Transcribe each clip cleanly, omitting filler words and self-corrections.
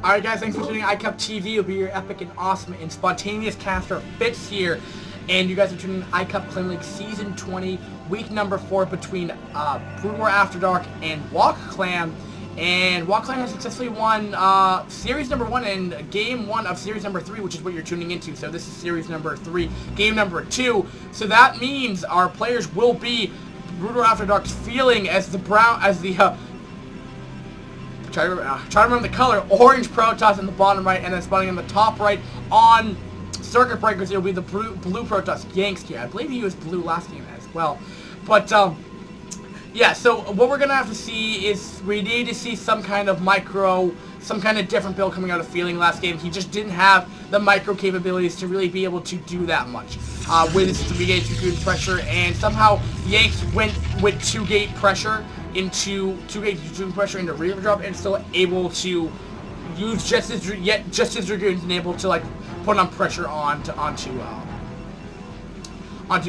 Alright guys, thanks for tuning in. iCupTV will be your epic and awesome and spontaneous caster Fitz here. And you guys are tuning in iCup Clan League Season 20, week number 4 between Brood War After Dark and wOk Clan. And wOk Clan has successfully won Series number 1 and Game 1 of Series number 3, which is what you're tuning into. So this is Series number 3, Game number 2. So that means our players will be Brood War After Dark's feeling as the try to remember the color, orange Protoss in the bottom right, and then spawning in the top right on Circuit Breakers, it'll be the blue Protoss, Yansk here. I believe he was blue last game as well. But, yeah, so what we're going to have to see is we need to see some kind of micro, some kind of different build coming out of Feeling last game. He just didn't have the micro capabilities to really be able to do that much with his 3-gate 2-gate pressure, and somehow Yanks went with 2-gate pressure into 2-gate 2-gate pressure into Reaver Drop and still able to use just his Dragoons and able to like put on pressure onto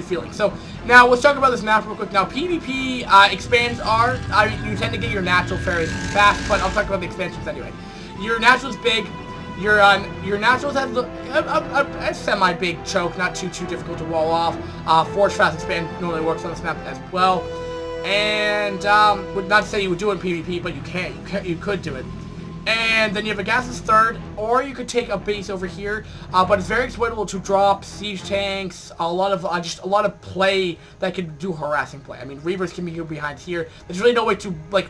Feeling. So now let's talk about this map real quick. Now PvP expands are you tend to get your natural fairly fast, but I'll talk about the expansions anyway. Your natural's big. Your naturals have a semi-big choke, not too difficult to wall off. Forge fast expand normally works on this map as well. And would not say you would do it in PvP, but you could do it. And then you have a gases third, or you could take a base over here, but it's very exploitable to drop siege tanks, a lot of play that can do harassing play. I mean, Reavers can be behind here. There's really no way to like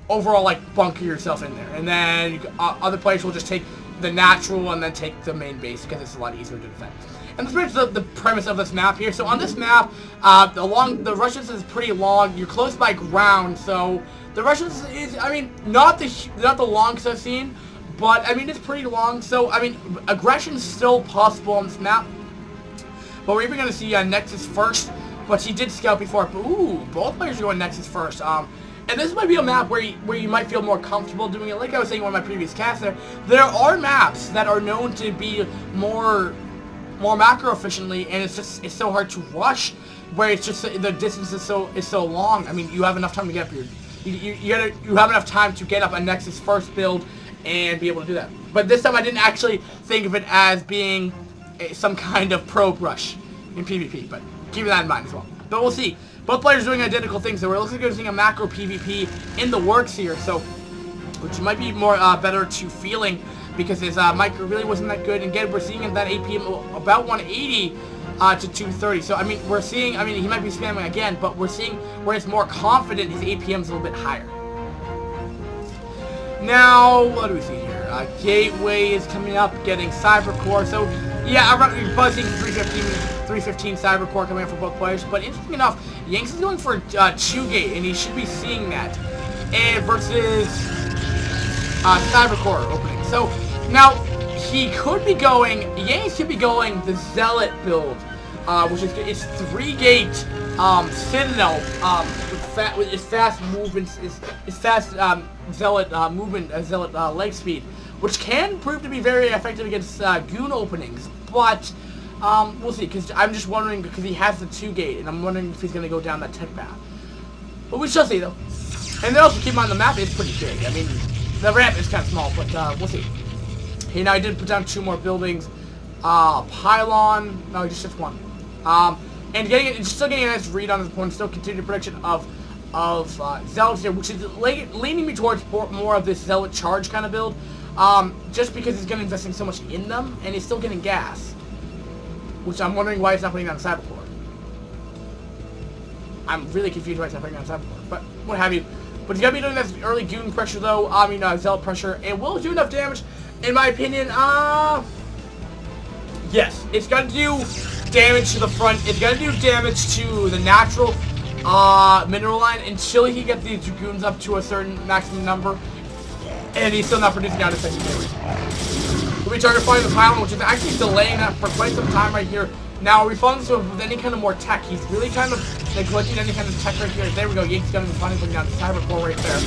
overall like bunker yourself in there, and then other players will just take the natural and then take the main base because it's a lot easier to defend. And that's the premise of this map here. So on this map, the Russians is pretty long. You're close by ground, so the Russians is, I mean, not the longest I've seen, but I mean it's pretty long. So I mean, aggression's still possible on this map. But we're even going to see Nexus first. But he did scout before. But, ooh, both players are going Nexus first. And this might be a map where you might feel more comfortable doing it. Like I was saying in one of my previous casts there are maps that are known to be more macro efficiently, and it's so hard to rush, where it's just the distance is so long. I mean, you have enough time to get up your you have enough time to get up a Nexus first build and be able to do that. But this time I didn't actually think of it as being some kind of probe rush in PvP, but keep that in mind as well. But we'll see. Both players doing identical things, so it looks like we're seeing a macro PvP in the works here, so which might be more better to Feeling because his micro really wasn't that good. And again, we're seeing that APM about 180 to 230. So I mean, we're seeing, I mean, he might be spamming again, but we're seeing where it's more confident, his APM's a little bit higher. Now, what do we see here? Gateway is coming up, getting Cyber Core. So yeah, I'm buzzing 315 Cyber Core coming up for both players. But interesting enough, Yanks is going for 2-gate, and he should be seeing that. And versus Cyber Core opening. So now he could be going. Yanks could be going the Zealot build, which is it's 3-gate Citadel with its fast movements, its fast Zealot movement, Zealot leg speed, which can prove to be very effective against Goon openings. But we'll see, because I'm just wondering, because he has the 2-gate, and I'm wondering if he's going to go down that tech path. But we shall see, though. And then also keep in mind the map is pretty big. I mean, the ramp is kind of small, but we'll see. Hey, now I did put down 2 more buildings. Pylon. No, he just hits 1. And still getting a nice read on his opponent. Still continued production of Zealots here, which is leaning me towards more of this Zealot charge kind of build. Just because he's going to investing so much in them, and he's still getting gas. Which I'm wondering why he's not putting down Cyber Core. I'm really confused why he's not putting down Cyber Core, but what have you. But he's going to be doing that early Goon pressure, though. I mean, Zealot pressure. It will do enough damage, in my opinion. Yes, it's going to do damage to the front. It's going to do damage to the natural mineral line until he gets these Dragoons up to a certain maximum number. And he's still not producing out a second damage. We'll be target flying the pylon, which is actually delaying that for quite some time right here. Now, are we following this with any kind of more tech? He's really kind of neglecting any kind of tech right here. There we go. Yankees going to be finally putting down the Cyber Core right there.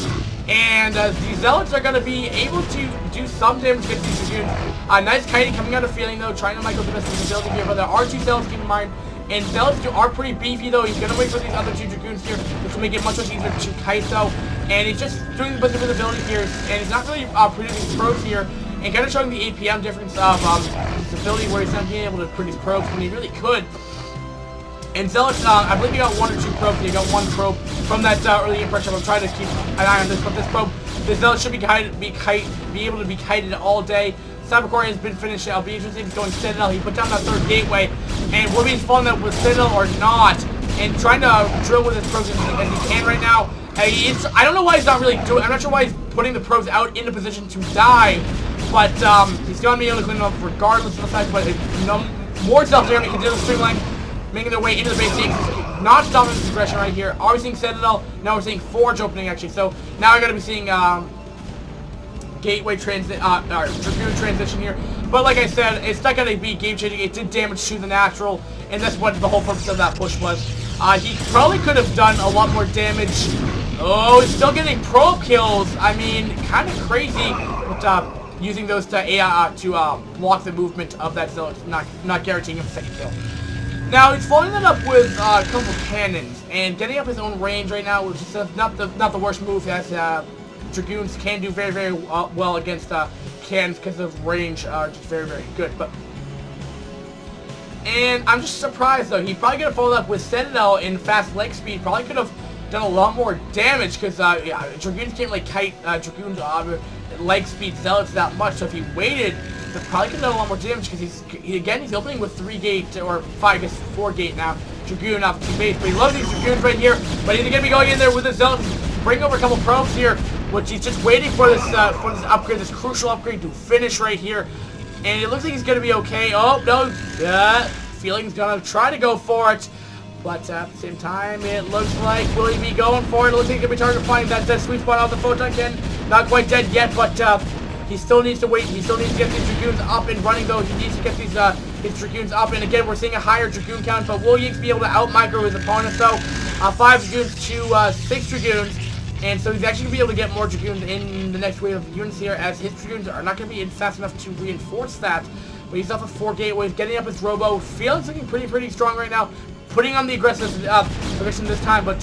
And the Zealots are going to be able to do some damage against these Dragoons. Nice kiting coming out of Feeling, though, trying to micro the best of the building here. But there are 2 Zealots, keep in mind. And Zealots are pretty beefy, though. He's going to wait for these other 2 Dragoons here, which will make it much easier to kite, though. And he's just doing a bunch of ability here. And he's not really producing probes here. and kind of showing the APM difference of his ability, where he's not being able to produce probes when he really could. And Zealot, I believe he got 1 or 2 probes. He got 1 probe from that early impression. I'm trying to keep an eye on this, but this probe, the Zealot should be able to be kited all day. Cybercore has been finished. I'll be interested in going Citadel. He put down that 3rd gateway, and will be following that with Citadel or not, and trying to drill with his probes as he can right now. I don't know why he's not really doing. I'm not sure why he's putting the probes out into position to die, but he's gonna be able to clean them up regardless of the fact. But more Zealots are gonna continue to streamline, making their way into the base. Yanks not stopping this aggression right here. Are we seeing Citadel? Now we're seeing Forge opening actually. So now we're gonna be seeing Gateway transit, Dragoon transition here. But like I said, it's not gonna be game changing. It did damage to the natural, and that's what the whole purpose of that push was. He probably could have done a lot more damage. Oh, he's still getting probe kills. I mean, kind of crazy, but using those to block the movement of that Zealot, not guaranteeing him a 2nd kill. Now he's following that up with a couple cannons and getting up his own range right now, which is not the worst move, as Dragoons can do very, very well against cannons because of range are just very, very good. And I'm just surprised though. He's probably gonna follow up with Citadel in fast leg speed. Probably could have done a lot more damage because yeah, Dragoons can't really kite Dragoons leg speed Zealots that much. So if he waited, he probably could have done a lot more damage because he's opening with 3 gate or 4 gate now. Dragoon off to base, but he loves these Dragoons right here. But he's gonna be going in there with his Zealots, bring over a couple probes here, which he's just waiting for this upgrade, this crucial upgrade to finish right here. And it looks like he's gonna be okay. Oh no, feeling he's gonna try to go for it. But at the same time, it looks like will he be going for it? It looks like he's gonna be target finding that sweet spot on the photon cannon. Not quite dead yet, but he still needs to wait. He still needs to get these Dragoons up and running though. He needs to get these his Dragoons up. And again, we're seeing a higher Dragoon count, but will Yanks be able to out-micro his opponents though? 5 Dragoons to 6 Dragoons. And so he's actually going to be able to get more Dragoons in the next wave of units here, as his Dragoons are not going to be in fast enough to reinforce that. But he's off of 4 gateways, getting up his Robo. Feeling's looking pretty strong right now. Putting on the aggressive position this time, but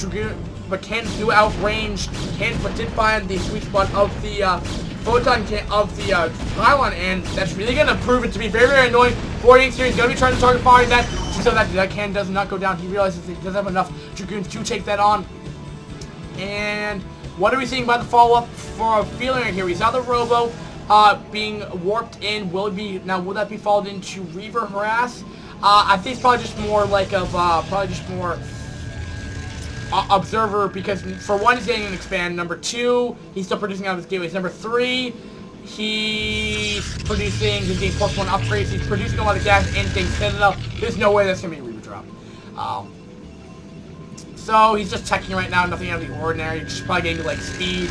cannons do outrange cannons, but did find the sweet spot of the photon of the pylon, and that's really going to prove it to be very, very annoying for Yanks here. He's going to be trying to target fire that, so that cannon does not go down. He realizes he doesn't have enough Dragoons to take that on. And what are we seeing by the follow-up for Feeling right here? We saw the Robo being warped in. Will that be followed into Reaver Harass? I think it's probably just more like Observer, because for 1, he's getting an expand. Number 2, he's still producing out of his gateways. Number 3, he's getting +1 upgrades. He's producing a lot of gas and things. Citadel. There's no way that's gonna be a Reaver drop. So he's just checking right now, nothing out of the ordinary, just probably getting leg speed.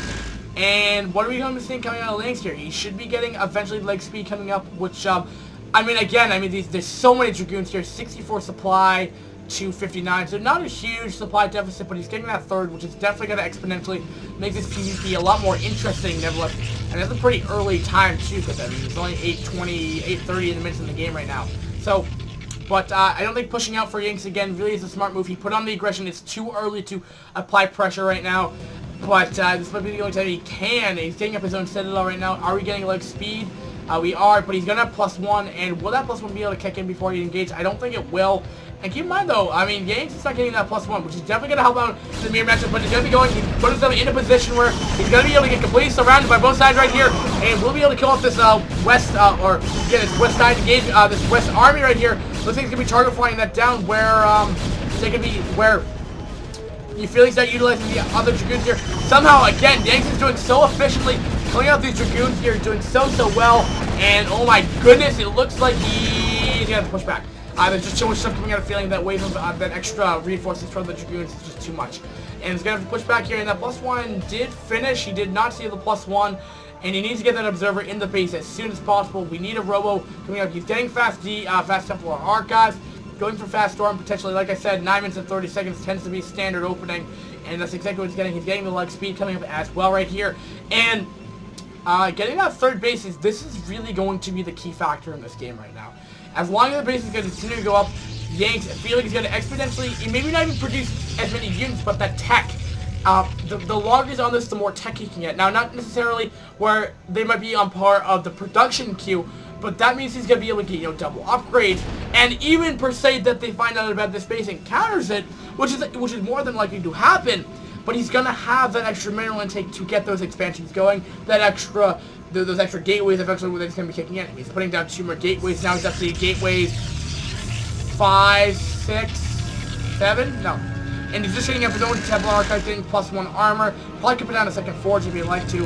And what are we going to see coming out of Yanks here? He should be getting eventually leg speed coming up, which, there's so many Dragoons here, 64 supply to 59, so not a huge supply deficit, but he's getting that 3rd, which is definitely going to exponentially make this PvP a lot more interesting, nevertheless. And it's a pretty early time, too, because, it's only 8:20, 8:30 in the minutes in the game right now. So, but I don't think pushing out for Yanks again really is a smart move. He put on the aggression. It's too early to apply pressure right now. But this might be the only time he can. He's getting up his own Citadel right now. Are we getting leg speed? We are, but he's going to have +1. And will that +1 be able to kick in before he engages? I don't think it will. And keep in mind, though, Yanks is not getting that +1, which is definitely going to help out in the mirror matchup. But he's going to be going, he put himself in a position where he's going to be able to get completely surrounded by both sides right here. And we'll be able to kill off this this west side engage, this west army right here. Looks like he's going to be target flying that down where you feel he's not utilizing the other Dragoons here. Somehow, again, Yanks is doing so efficiently, killing out these Dragoons here, doing so well. And oh my goodness, it looks like he's going to have to push back. There's just so much stuff coming out of Feeling that wave of that extra reinforcements from the Dragoons is just too much. And he's going to have to push back here, and that +1 did finish. He did not see the +1. And he needs to get that Observer in the base as soon as possible. We need a Robo coming up. He's getting Fast Templar Archives, going for Fast Storm, potentially. Like I said, 9 minutes and 30 seconds tends to be standard opening. And that's exactly what he's getting. He's getting the leg speed coming up as well right here. And getting that 3rd base, this is really going to be the key factor in this game right now. As long as the base is going to continue to go up, Yanks feel like he's going to exponentially, maybe not even produce as many units, but that tech the longer he's on this, the more tech he can get. Now, not necessarily where they might be on par of the production queue, but that means he's going to be able to get, you know, double upgrades, and even per se that they find out about this base and counters it, which is more than likely to happen, but he's going to have that extra mineral intake to get those expansions going, that extra, those extra gateways eventually where they're going to be kicking in. He's putting down 2 more gateways now. He's up to gateways 5, 6, 7, no. And he's just hitting up his own Templar Archive, getting +1 armor. Probably could put down a second forge if he'd like to.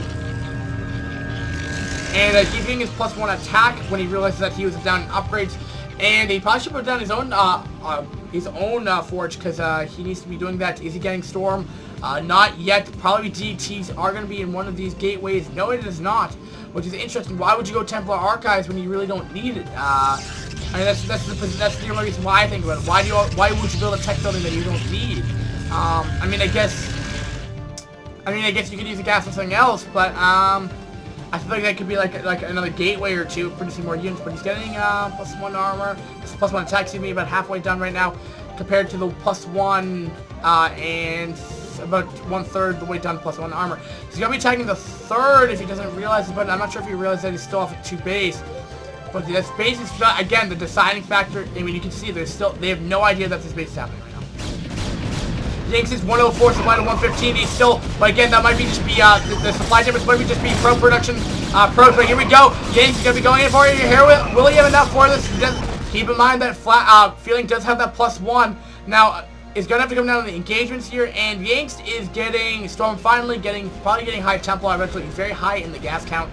And he's getting his +1 attack when he realizes that he was down in upgrades. And he probably should put down his own forge, because he needs to be doing that. Is he getting Storm? Not yet. Probably DTs are going to be in one of these gateways. No, it is not, which is interesting. Why would you go Templar Archives when you really don't need it? I mean, that's the only reason why I think about it. Why would you build a tech building that you don't need? I mean, I guess you could use the gas on something else, but I feel like that could be like another gateway or two, producing more units. But he's getting +1 armor, +1 attack. Seems to be about halfway done right now, compared to the +1 and about 1/3 the way done +1 armor. So he's gonna be attacking the 3rd if he doesn't realize it, but I'm not sure if he realizes that he's still off at 2 base. But this base is, again, the deciding factor. I mean, you can see they have no idea that this base is happening right now. Yanks is 104 supply to 115. He's still, but again, that might be just be the supply difference might be just be pro production pros. But here we go. Yanks is gonna be going in for it. Here will he have enough for this? Keep in mind that Feeling does have that +1. Now is gonna have to come down to the engagements here, and Yanks is getting Storm probably getting high Templar eventually. He's very high in the gas count.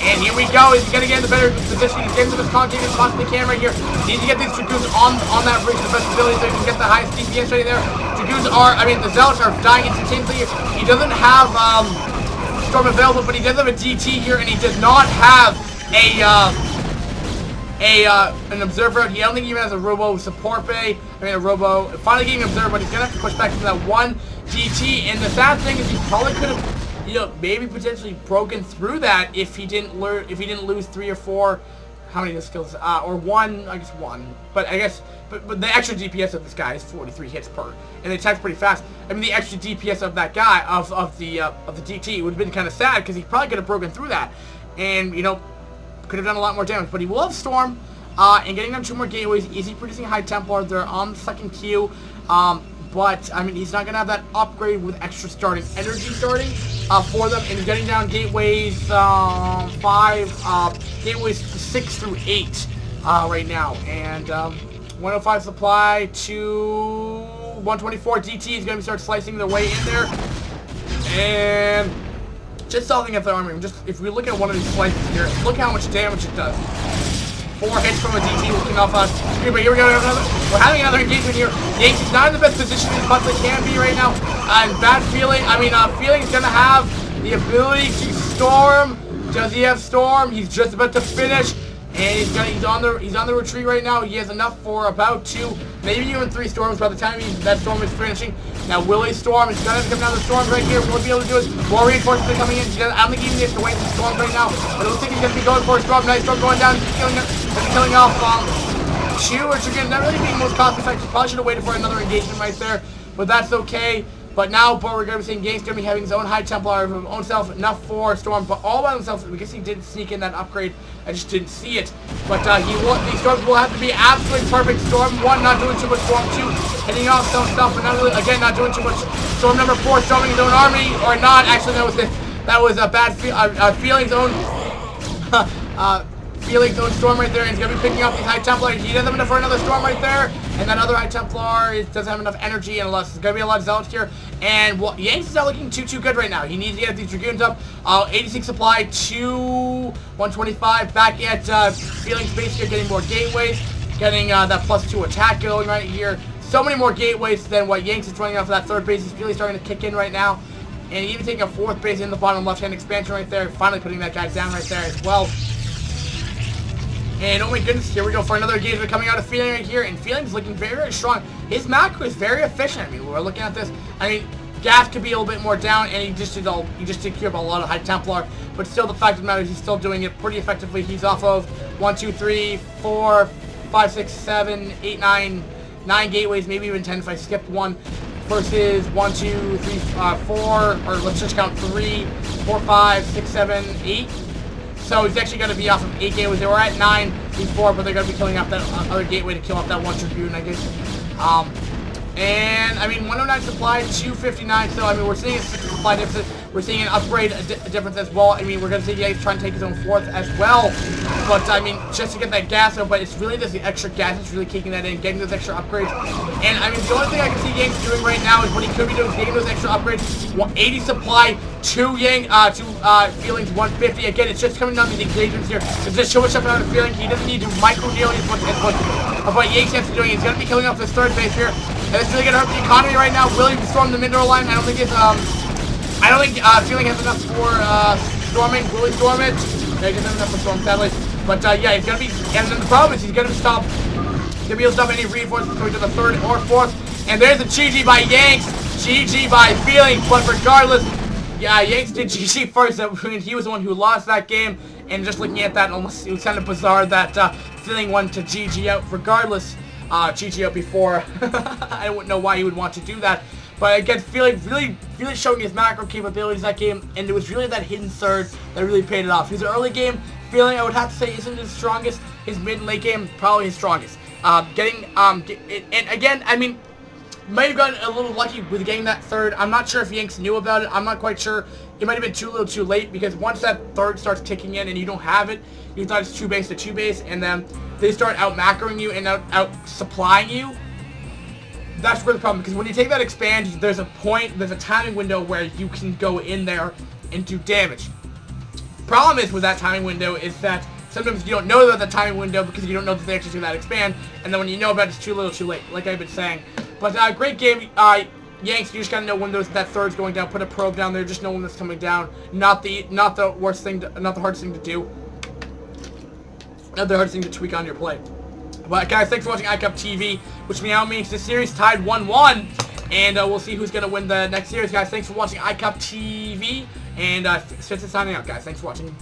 And here we go. He's going to get in the better position. He's getting to this concave as possibly can right here. Needs to get these Dragoons on that bridge to the best ability so he can get the highest DPS right there. The Zealots are dying instantaneously. He doesn't have Storm available, but he does have a DT here, and he does not have an Observer out. I don't think he even has a Robo Support Bay. A Robo. Finally getting an Observer, but he's going to have to push back to that 1 DT. And the sad thing is he probably could have, you know, maybe potentially broken through that if he didn't lose 3 or 4. How many skills? Or 1, I guess 1. But I guess, but the extra DPS of this guy is 43 hits per, and it attacks pretty fast. I mean, the extra DPS of that guy of the DT would have been kind of sad because he probably could have broken through that, and you know, could have done a lot more damage. But he will have Storm, and getting them 2 more gateways. Easy producing high Templar. They're on the 2nd queue. But, I mean, he's not going to have that upgrade with extra starting energy for them. And he's getting down gateways gateways 6 through 8 right now. And 105 supply to 124 DT is going to start slicing their way in there. And just solving up their armor. Just if we look at one of these slices here, look how much damage it does. 4 hits from a DT looking off us. But here we go. We're having another engagement here. Yanks is not in the best position he possibly can be right now. And BaD Feeling, Feeling's going to have the ability to Storm. Does he have Storm? He's just about to finish. And he's on the retreat right now. He has enough for about 2, maybe even 3 storms by the time that storm is finishing. Now Willie's Storm is going to come down the storms right here. What we'll be able to do is more reinforcements are coming in. I don't think even he has to wait for the storms right now. But it looks like he's going to be going for a storm. Nice storm going down. He's killing off 2, which again, not really being the most cost effective. Probably should have waited for another engagement right there. But that's okay. But now, we're going to be seeing Yanks going to be having his own high Templar of his own self, enough for Storm, but all by himself. I guess he did sneak in that upgrade. I just didn't see it. But these Storms will have to be absolutely perfect. Storm 1, not doing too much. Storm 2, hitting off some stuff, but not really, again, not doing too much. Storm number 4, storming his own army, or not. Actually, that was a BaD Feeling's own. Feeling's own storm right there, and he's going to be picking up these high Templar. He doesn't have enough for another storm right there, and that other high Templar doesn't have enough energy, and there's going to be a lot of Zealots here, and Yanks is not looking too good right now. He needs to get these Dragoons up. 86 supply to 125, back at Feeling's base here, getting more gateways, getting that +2 attack going right here. So many more gateways than what Yanks is running off of that 3rd base. He's really starting to kick in right now, and even taking a 4th base in the bottom left-hand expansion right there, finally putting that guy down right there as well. And oh my goodness, here we go for another engagement coming out of Feeling right here. And Feeling's looking very, very strong. His macro is very efficient. I mean, we're looking at this. I mean, gas could be a little bit more down, and he just did cure up a lot of high Templar. But still, the fact of the matter is he's still doing it pretty effectively. He's off of 1, 2, 3, 4, 5, 6, 7, 8, 9 gateways, maybe even 10 if I skipped one. versus 1, 2, 3, 4, or let's just count 3, 4, 5, 6, 7, 8. So he's actually going to be off of 8 gateways. They were at 9 before, but they're going to be killing off that other gateway to kill off that 1 Tribune, I guess. And, I mean, 109 supply, 259, so, I mean, we're seeing a supply deficit. We're seeing an upgrade difference as well. I mean, we're going to see Yanks trying to take his own 4th as well. But, I mean, just to get that gas out, but it's really just the extra gas that's really kicking that in, getting those extra upgrades. And, I mean, the only thing I can see Yanks doing right now is what he could be doing is getting those extra upgrades. 80 supply, 2 Feelings, 150. Again, it's just coming down to the engagements here. There's just so much stuff out of Feeling. He doesn't need to micro-deal what Yanks has to do. He's going to be killing off this 3rd base here. And it's really going to hurt the economy right now. Will he storm the middle line? I don't think it's, Feeling has enough for, storming. Will he storm it? No, he doesn't have enough for storm, sadly. But, yeah, he's going to be, and then the problem is he's going to stop, be able to stop any reinforcements coming to the 3rd or 4th. And there's a GG by Yanks. GG by Feeling. But regardless, yeah, Yanks did GG first. He was the one who lost that game. And just looking at that, almost, it was kind of bizarre that, Feeling won to GG out. Regardless, GG out before. I don't know why he would want to do that. But again, Feeling really showing his macro capabilities that game, and it was really that hidden 3rd that really paid it off. His early game, Feeling, I would have to say, isn't his strongest. His mid and late game, probably his strongest. And again, I mean, might have gotten a little lucky with getting that 3rd. I'm not sure if Yanks knew about it. I'm not quite sure. It might have been too little too late, because once that 3rd starts kicking in and you don't have it, you thought it's 2 base to 2 base, and then they start out macroing you and out supplying you. That's where the problem, because when you take that expand, there's a timing window where you can go in there and do damage. Problem is with that timing window is that sometimes you don't know about the timing window because you don't know that they actually do that expand, and then when you know about it, it's too little too late, like I've been saying. But great game, Yanks. You just gotta know when that 3rd's going down. Put a probe down there. Just know when that's coming down. Not the worst thing, not the hardest thing to do. Not the hardest thing to tweak on your play. But guys, thanks for watching iCup TV, which now means the series tied 1-1, and we'll see who's gonna win the next series, guys. Thanks for watching iCup TV, and Spitz is signing out, guys. Thanks for watching.